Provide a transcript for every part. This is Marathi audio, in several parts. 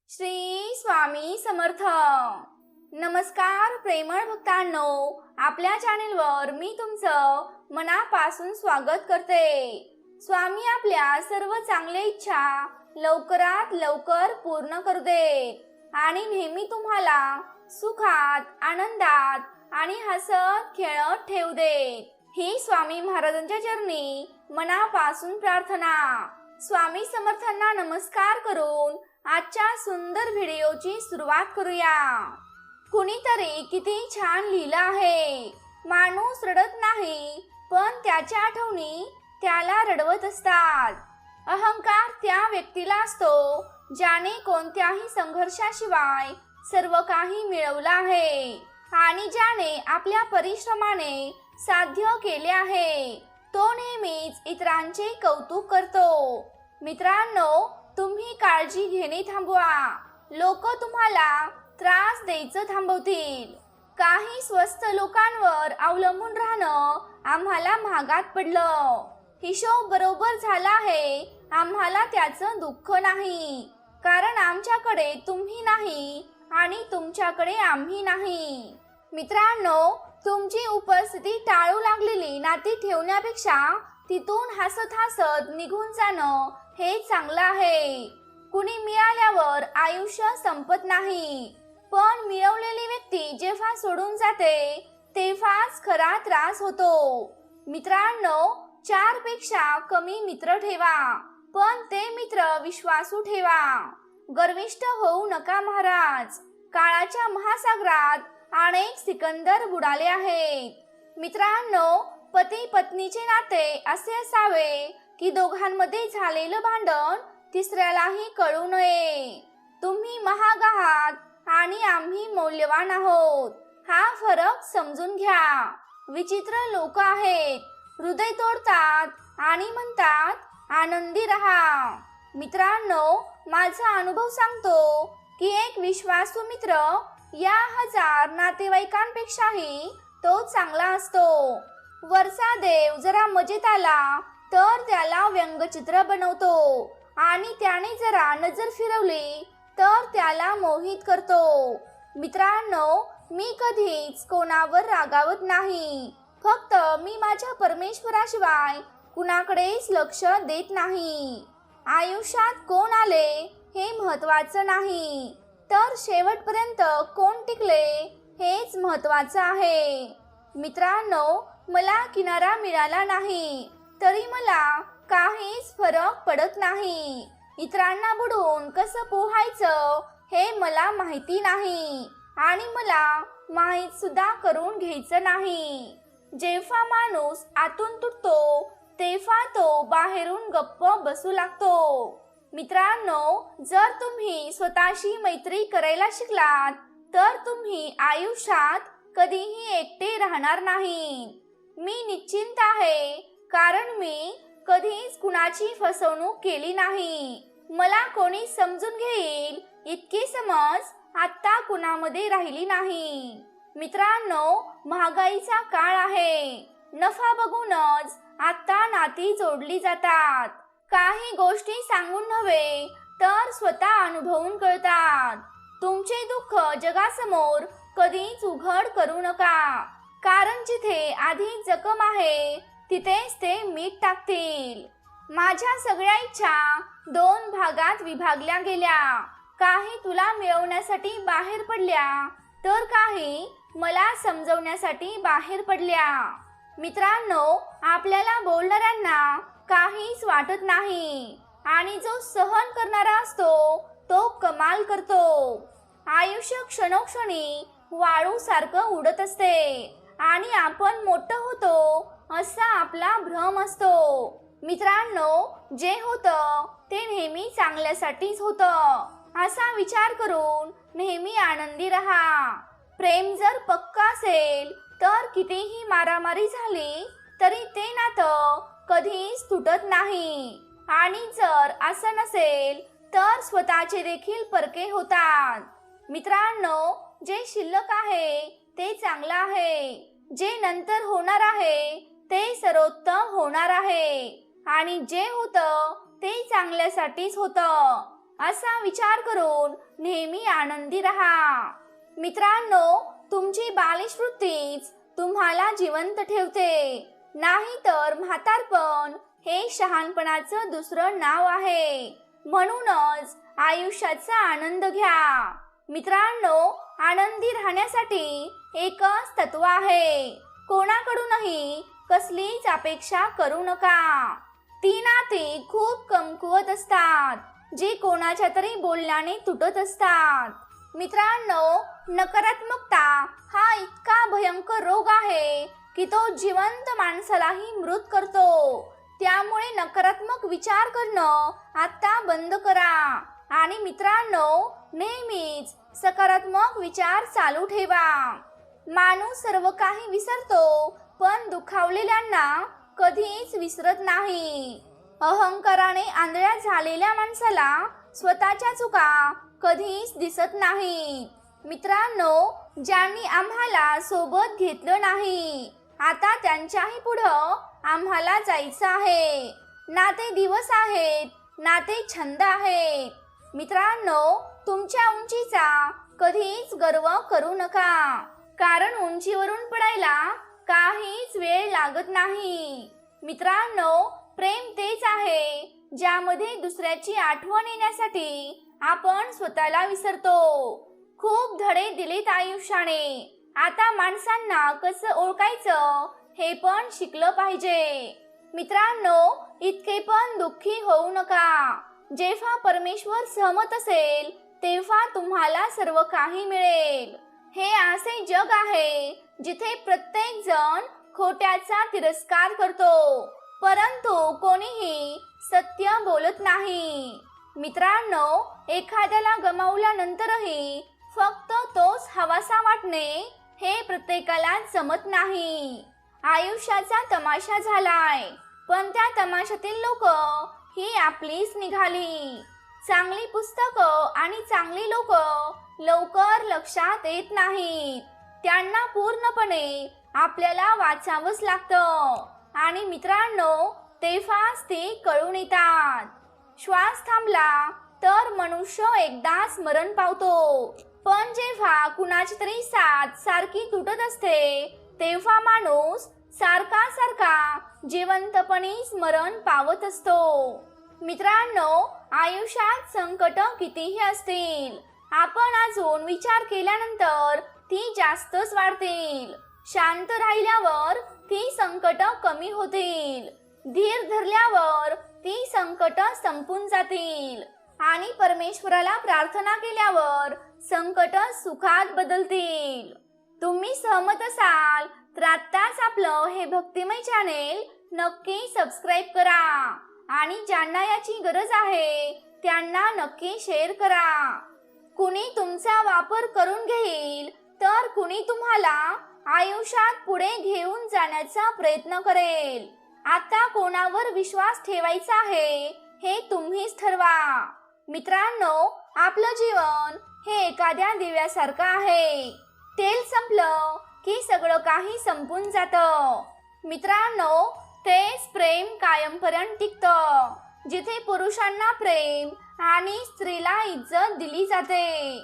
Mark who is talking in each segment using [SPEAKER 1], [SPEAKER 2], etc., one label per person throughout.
[SPEAKER 1] श्री स्वामी समर्थ. नमस्कार प्रेमळ भक्तांनो, आपल्या चॅनेलवर मी तुमचं मनापासून स्वागत करते. स्वामी आपल्या सर्व चांगल्या इच्छा लवकरात लवकर पूर्ण करू देत आणि नेहमी तुम्हाला सुखात, आनंदात आणि हसत खेळत ठेवू देत, ही स्वामी महाराजांच्या चरणी मनापासून प्रार्थना. स्वामी समर्थांना नमस्कार करून आजच्या सुंदर व्हिडिओची सुरुवात करूया. कुणीतरी किती छान लिहिलं आहे, माणूस रडत नाही पण त्याच्या आठवणी त्याला रडवत असतात. अहंकार त्या व्यक्तीला असतो ज्याने कोणत्याही संघर्षाशिवाय सर्व काही मिळवलं आहे आणि ज्याने आपल्या परिश्रमाने साध्य केले आहे. तो नेहमीच इतरांचे कौतुक करतो. मित्रांनो, तुम्ही काळजी घेणे थांबवा. लोक तुम्हाला त्रास द्यायचं थांबवतील. काही स्वस्थ लोकांवर अवलंबून राहणं आम्हाला महागात पडलं. हिशोब बरोबर झाला आहे, आम्हाला त्याचं दुःख नाही, कारण आमच्याकडे तुम्ही नाही आणि तुमच्याकडे आम्ही नाही. मित्रांनो, तुमची उपस्थिती टाळू लागलेली नाती ठेवण्यापेक्षा तिथून हसत हसत निघून जाणं हे चांगलं आहे. कुणी मिळाल्यावर आयुष्य संपत नाही, पण मिळवलेली व्यक्ती जेव्हा सोडून जाते तेव्हाच खरा त्रास होतो. मित्रांनो, 4 पेक्षा कमी मित्र ठेवा, पण ते मित्र विश्वासू ठेवा. गर्विष्ठ होऊ नका महाराज. काळाच्या महासागरात अनेक सिकंदर बुडाले आहेत. मित्रांनो, पती पत्नीचे नाते असे असावे की दोघांमध्ये झालेलं भांडण तिसऱ्यालाही कळू नये. तुम्ही महाग आहात आणि आम्ही मौल्यवान आहोत, हा फरक समजून घ्या. विचित्र लोक आहेत, हृदय तोडतात आणि म्हणतात आनंदी रहा. मित्रांनो, माझा अनुभव सांगतो की एक विश्वासू मित्र या 1000 नातेवाईकांपेक्षाही तो चांगला असतो. वरचा देव जरा मजेत आला तर त्याला व्यंगचित्र बनवतो आणि त्याने जरा नजर फिरवली तर त्याला मोहित करतो. मित्रांनो, मी कधीच कोणावर रागावत नाही. फक्त मी माझ्या परमेश्वराशिवाय कुणाकडेच लक्ष देत नाही. आयुष्यात कोण आले हे महत्वाचं नाही, तर शेवटपर्यंत कोण टिकले हेच महत्वाचं आहे. मित्रांनो, मला किनारा मिळाला नाही तरी मला काहीच फरक पडत नाही. इतरांना बुडवून कसं पोहायचं हे मला माहिती नाही आणि मला माहीत सुद्धा करून घ्यायचं नाही. जेव्हा माणूस आतून तुटतो तेव्हा तो बाहेरून गप्प बसू लागतो. मित्रांनो, जर तुम्ही स्वतःशी मैत्री करायला शिकलात तर तुम्ही आयुष्यात कधीही एकटे राहणार नाही. मी निश्चिंत आहे, कारण मी कधीच कुणाची फसवणूक केली नाही. मला कोणी समजून घेईल इतकी समज आता कुणामध्ये राहिली नाही. मित्रांनो, महागाईचा काळ आहे. नफा बघूनच आता नाती जोडली जातात. काही गोष्टी सांगून नव्हे तर स्वतः अनुभवून कळतात. तुमचे दुःख जगासमोर कधीच उघड करू नका, कारण जिथे आधी जखम आहे तिथेच ते मीठ टाकतील. माझ्या सगळ्या इच्छा 2 भागात विभागल्या गेल्या. काही तुला मिळवण्यासाठी बाहेर पडल्या तर काही मला समजवण्यासाठी बाहेर पडल्या. मित्रांनो, आपल्याला बोलणाऱ्यांना काहीच वाटत नाही आणि जो सहन करणारा असतो तो कमाल करतो. आयुष्य क्षणोक्षणी वाळू सारखं उडत असते आणि आपण मोठं होतो असा आपला भ्रम असतो. मित्रांनो, जे होतं ते नेहमी चांगल्यासाठीच होतं असा विचार करून नेहमी आनंदी रहा. प्रेम जर पक्का असेल तर कितीही मारामारी झाली तरी ते नातं कधीच तुटत नाही, आणि जर असं नसेल तर स्वतःचे देखील परके होतात. मित्रांनो, जे शिल्लक आहे ते चांगलं आहे, जे नंतर होणार आहे ते सर्वोत्तम होणार आहे आणि जे होतं ते चांगल्यासाठीच होतं. असा विचार करून नेहमी आनंदी राहा. मित्रांनो, तुमची बालिश वृत्तीच तुम्हाला जिवंत ठेवते, नाहीतर म्हातारपण हे शहाणपणाचं दुसरं नाव आहे. म्हणूनच आयुष्याचा आनंद घ्या. मित्रांनो, आनंदी राहण्यासाठी एकच तत्व आहे, कोणाकडूनही कसलीच अपेक्षा करू नका. ती नाती खूप कमकुवत असतात, जी कोणाच्या तरी बोलण्याने तुटत असतात. मित्रांनो, नकारात्मकता हा इतका भयंकर रोग आहे की तो जिवंत माणसालाही मृत करतो. त्यामुळे नकारात्मक विचार करणं आता बंद करा आणि मित्रांनो, नेहमीच सकारात्मक विचार चालू ठेवा. माणूस सर्व काही विसरतो, पण दुखावलेल्यांना कधीच विसरत नाही. अहंकाराने आंधळ्या झालेल्या माणसाला स्वतःच्या चुका कधीच दिसत नाहीत. मित्रांनो, ज्यांनी आम्हाला सोबत घेतलं नाही, आता त्यांच्याही पुढं आम्हाला जायचं आहे. नाते दिवस आहेत, नाते छंद आहेत. मित्रांनो, तुमच्या उंचीचा कधीच गर्व करू नका, कारण उंचीवरून पडायला काहीच वेळ लागत नाही. मित्रांनो, प्रेम तेच आहे ज्यामध्ये दुसऱ्याची आठवण येण्यासाठी आपण स्वतःला विसरतो. खूप धडे दिलेत आयुष्याने, आता माणसांना कसं ओळखायचं हे पण शिकलं पाहिजे. मित्रांनो, इतके पण दुःखी होऊ नका. जेव्हा परमेश्वर सहमत असेल तेव्हा तुम्हाला सर्व काही मिळेल. हे असे जग आहे जिथे प्रत्येक जण खोट्याचा तिरस्कार करतो, परंतु कोणीही सत्य बोलत नाही. मित्रांनो, एखाद्याला गमावल्यानंतरही फक्त तोच हवासा वाटणे हे प्रत्येकाला जमत नाही. आयुष्याचा तमाशा झालाय, पण त्या तमाशातील लोक ही आपलीच निघाली. चांगली पुस्तकं आणि चांगली लोक लवकर लक्षात येत नाहीत, त्यांना पूर्णपणे आपल्याला वाचावंच लागतं आणि मित्रांनो, तेव्हाच ते कळून येतात. श्वास थांबला तर मनुष्य एकदाच मरण पावतो, पण जेव्हा कुणाची तरी साथ सारखी तुटत असते तेव्हा माणूस सारखा जिवंतपणे मरण पावत असतो. मित्रांनो, आयुष्यात संकट कितीही असतील, आपण अजून विचार केल्यानंतर ती जास्तच वाढतील. शांत राहिल्यावर ती संकट कमी होतील, धीर धरल्यावर ती संकट संपून जातील आणि परमेश्वराला प्रार्थना केल्यावर संकट सुखात बदलतील. तुम्ही सहमत असाल तर आत्ताच आपलं हे भक्तिमय चॅनेल नक्की सबस्क्राईब करा आणि ज्यांना याची गरज आहे त्यांना नक्की शेअर करा. कुणी तुमचा वापर करून घेईल तर कुणी तुम्हाला आयुष्यात पुढे घेऊन जाण्याचा प्रयत्न करेल. आता कोणावर विश्वास ठेवायचा आहे हे तुम्हीच ठरवा. मित्रांनो, आपलं जीवन हे एखाद्या दिव्यासारखं आहे, तेल संपलं की सगळं काही संपून जातं. मित्रांनो, तेच प्रेम कायमपर्यंत टिकतं, जिथे पुरुषांना प्रेम आणि स्त्रीला इज्जत दिली जाते.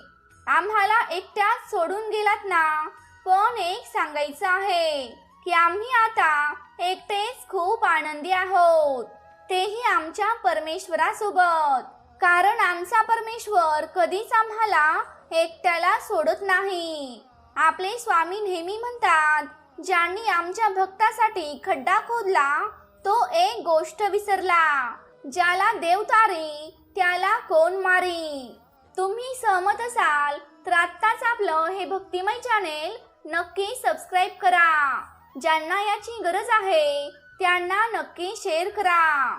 [SPEAKER 1] आम्हाला एकट्यात सोडून गेलात ना, पण एक सांगायचं आहे की आम्ही आता एकटेच खूप आनंदी आहोत, तेही आमच्या परमेश्वरासोबत, कारण आमचा परमेश्वर कधीच आम्हाला एकट्याला सोडत नाही. आपले स्वामी नेहमी म्हणतात, ज्यांनी आमच्या भक्तासाठी खड्डा खोदला तो एक गोष्ट विसरला, ज्याला देव तारी त्याला कोण मारी. तुम्ही सहमत असाल तर आत्ताच आपलं हे भक्तिमय चॅनेल नक्की सबस्क्राईब करा. ज्यांना याची गरज आहे त्यांना नक्की शेअर करा.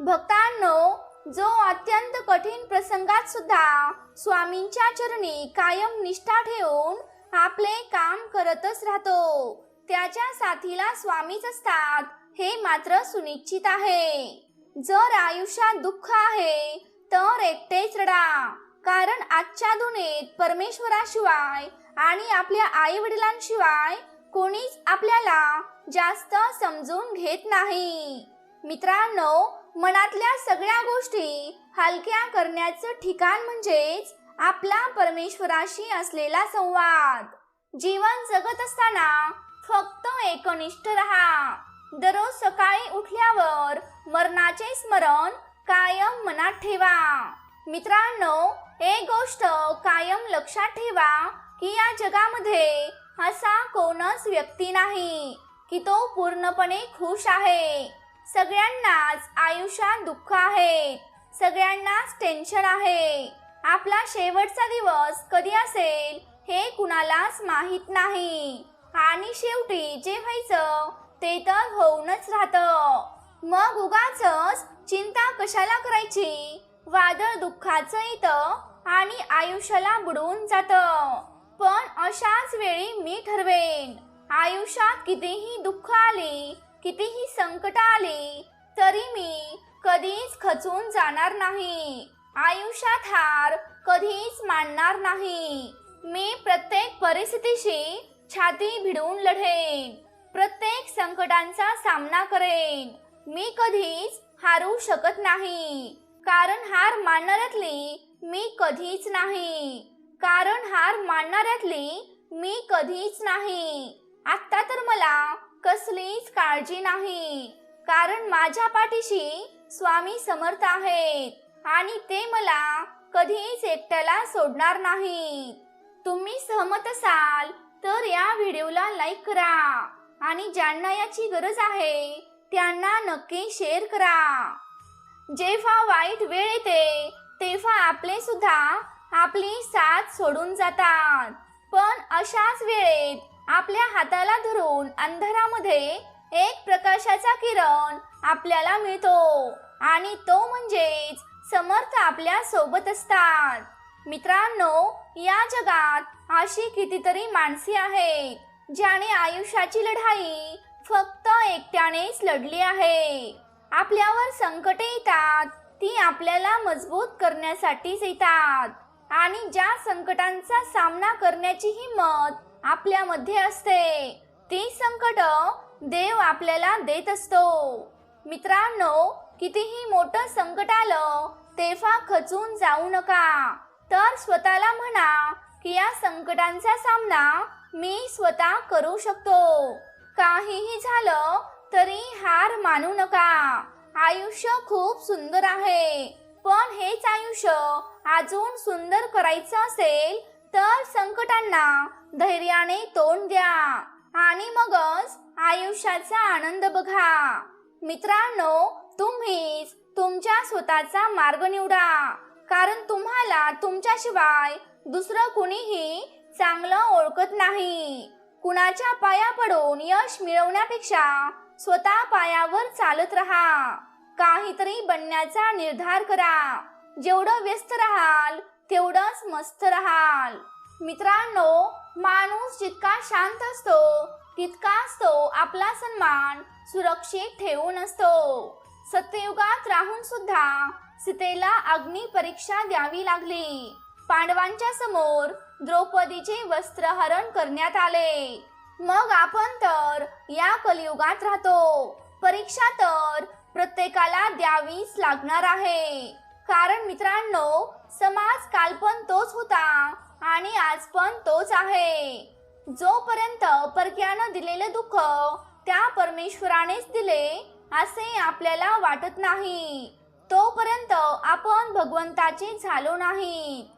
[SPEAKER 1] भक्तांनो, जो अत्यंत कठीण प्रसंगात सुद्धा स्वामींच्या चरणी कायम निष्ठा ठेवून आपले काम करतच राहतो, त्याच्या साथीला स्वामीच असतात हे मात्र सुनिश्चित आहे. जर आयुष्यात दुःख आहे तर एकटेच रडा, कारण आजच्या दुनियेत परमेश्वराशिवाय आणि आपल्या आई वडिलांशिवाय कोणीच आपल्याला जास्त समजून घेत नाही. मित्रांनो, मनातल्या सगळ्या गोष्टी हलक्या करण्याचं ठिकाण म्हणजेच आपला परमेश्वराशी असलेला संवाद. जीवन जगत असताना फक्त एकनिष्ठ राहा. दररोज सकाळी उठल्यावर मरणाचे स्मरण कायम मनात ठेवा. मित्रांनो, एक गोष्ट कायम लक्षात ठेवा की या जगामध्ये असा कोणच व्यक्ती नाही की तो पूर्णपणे खुश आहे. सगळ्यांनाच आयुष्यात दुःख आहे, सगळ्यांनाच टेन्शन आहे. आपला शेवटचा दिवस कधी असेल हे कुणालाच माहित नाही आणि शेवटी जे व्हायचं ते तर होऊनच राहतं. मग उगाचच चिंता कशाला करायची. वादळ दुःखाचं येतं आणि आयुष्याला बुडवून जातं. पण अशाच वेळी मी ठरवेन, आयुष्यात कितीही दुःख आली, कितीही संकट आली तरी मी कधीच खचून जाणार नाही. आयुष्यात हार कधीच मानणार नाही. मी प्रत्येक परिस्थितीशी छाती भिडवून लढेन, प्रत्येक संकटांचा सामना करेन. मी कधीच हारू शकत नाही, कारण हार मानणाऱ्यातली मी कधीच नाही. मी कधीच नाही. आता तर मला कसलीच काळजी नाही, कारण माझ्या पाठीशी स्वामी समर्थ आहेत आणि ते मला कधीच एकट्याला सोडणार नाहीत. तुम्ही सहमत असाल तर या व्हिडिओला लाईक करा आणि ज्यांना याची गरज आहे त्यांना नक्की शेअर करा. जेव्हा वाईट वेळ येते तेव्हा आपले सुद्धा आपली साथ सोडून जातात. पण अशाच वेळेत आपल्या हाताला धरून अंधारामध्ये एक प्रकाशाचा किरण आपल्याला मिळतो आणि तो म्हणजेच समर्थ आपल्या सोबत असतात. मित्रांनो, या जगात अशी कितीतरी माणसे आहेत ज्याने आयुष्याची लढाई फक्त एकट्यानेच लढली आहे. आपल्यावर संकटे येतात ती आपल्याला मजबूत करण्यासाठीच येतात आणि ज्या संकटांचा सामना करण्याची हिंमत आपल्यामध्ये असते ती संकट देव आपल्याला देत असतो. मित्रांनो, कितीही मोठं संकट आलं तेव्हा खचून जाऊ नका, तर स्वतःला म्हणा की या संकटांचा सामना मी स्वतः करू शकतो. काहीही झालं तरी हार मानू नका. आयुष्य खूप सुंदर आहे, पण हेच आयुष्य अजून सुंदर करायचं असेल तर संकटांना धैर्याने तोंड द्या आणि मगच आयुष्याचा आनंद बघा. मित्रांनो, तुम्हीच तुमच्या स्वतःचा मार्ग निवडा, कारण तुम्हाला तुमच्याशिवाय दुसरं कुणीही चांगलं ओळखत नाही. कुणाच्या पाया पडून यश मिळवण्यापेक्षा स्वतः पायावर चालत राहा. काहीतरी बनण्याचा निर्धार करा. जेवढं व्यस्त राहाल तेवढंच मस्त राहाल. मित्रांनो, माणूस जितका शांत असतो तितकाच तो आपला सन्मान सुरक्षित ठेवून असतो. सत्ययुगात राहून सुद्धा सीतेला अग्नी परीक्षा द्यावी लागली. पांडवांच्या समोर द्रौपदीचे वस्त्रहरण करण्यात आले. मग आपण तर या कलियुगात राहतो. परीक्षा तर प्रत्येकाला द्यावीच लागणार आहे, कारण मित्रांनो, समाज काल पण तोच होता आणि आज पण तोच आहे. जोपर्यंत परक्यानं दिलेलं दुःख त्या परमेश्वरानेच दिले असे आपल्याला वाटत नाही, तोपर्यंत आपण भगवंताचे झालो नाही.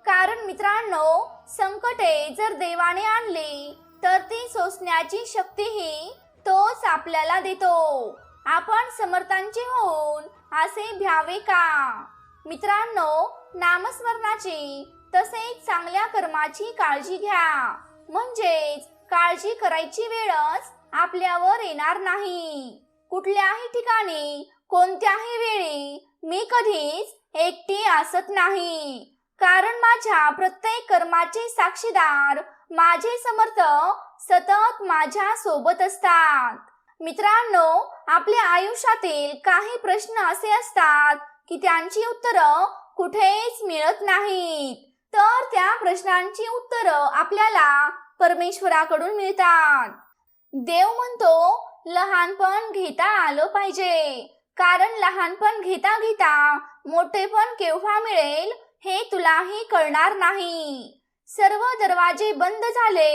[SPEAKER 1] कारण मित्रांनो, संकटे जर देवाने आणली तर ती सोसण्याची शक्तीही तोच आपल्याला देतो. आपण समर्थांचे होऊन असे भ्यावे का? मित्रांनो, नामस्मरणाची तसेच चांगल्या कर्माची काळजी घ्या, म्हणजेच काळजी करायची वेळच आपल्यावर येणार नाही. कुठल्याही ठिकाणी कोणत्याही वेळी मी कधीच एकटी असत नाही, कारण माझ्या प्रत्येक कर्माचे साक्षीदार माझे समर्थ सतत माझ्या सोबत असतात. मित्रांनो, आपल्या आयुष्यातील काही प्रश्न असे असतात की त्यांची उत्तरं कुठेच मिळत नाहीत, तर त्या प्रश्नांची उत्तरं आपल्याला परमेश्वराकडून मिळतात. देव म्हणतो, लहानपण घेता आलं पाहिजे, कारण लहानपण घेता घेता मोठेपण केव्हा मिळेल हे तुलाही कळणार नाही. सर्व दरवाजे बंद झाले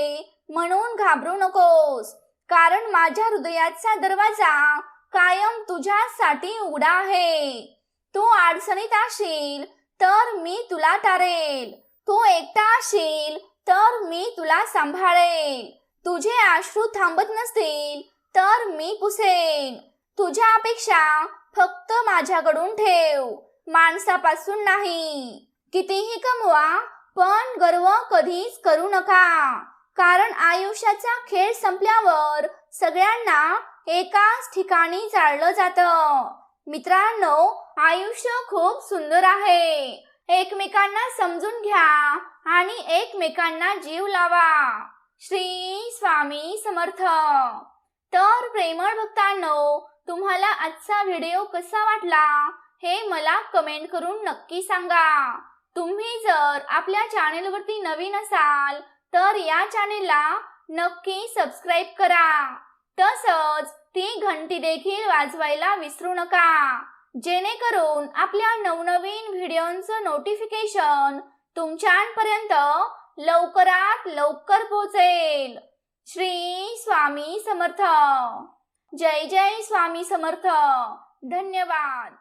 [SPEAKER 1] म्हणून घाबरू नकोस, कारण माझ्या हृदयाचा दरवाजा कायम तुझ्यासाठी उघडा आहे. तू अडचणीत असशील तर मी तुला तारेल. तू एकटा असशील तर मी तुला सांभाळेल. तुझे अश्रू थांबत नसतील तर मी पुसेन. तुझ्या अपेक्षा फक्त माझ्याकडून ठेव, माणसापासून नाही. कितीही कमवा पण गर्व कधीच करू नका, कारण आयुष्याचा खेळ संपल्यावर सगळ्यांना एकाच ठिकाणी जाळलं जातं. मित्रांनो, आयुष्य खूप सुंदर आहे. एकमेकांना समजून घ्या आणि एकमेकांना जीव लावा. श्री स्वामी समर्थ. तर प्रेमळ भक्तांनो, तुम्हाला आजचा व्हिडिओ कसा वाटला हे मला कमेंट करून नक्की सांगा. तुम्ही जर आपल्या चॅनेलवरती नवीन असाल तर या चॅनेलला नक्की सबस्क्राईब करा. तसंच ती घंटी देखील वाजवायला विसरू नका, जेणेकरून आपल्या नवनवीन व्हिडिओंचं नोटिफिकेशन तुमच्यापर्यंत लवकरात लवकर पोहोचेल. श्री स्वामी समर्थ. जय जय स्वामी समर्थ. धन्यवाद.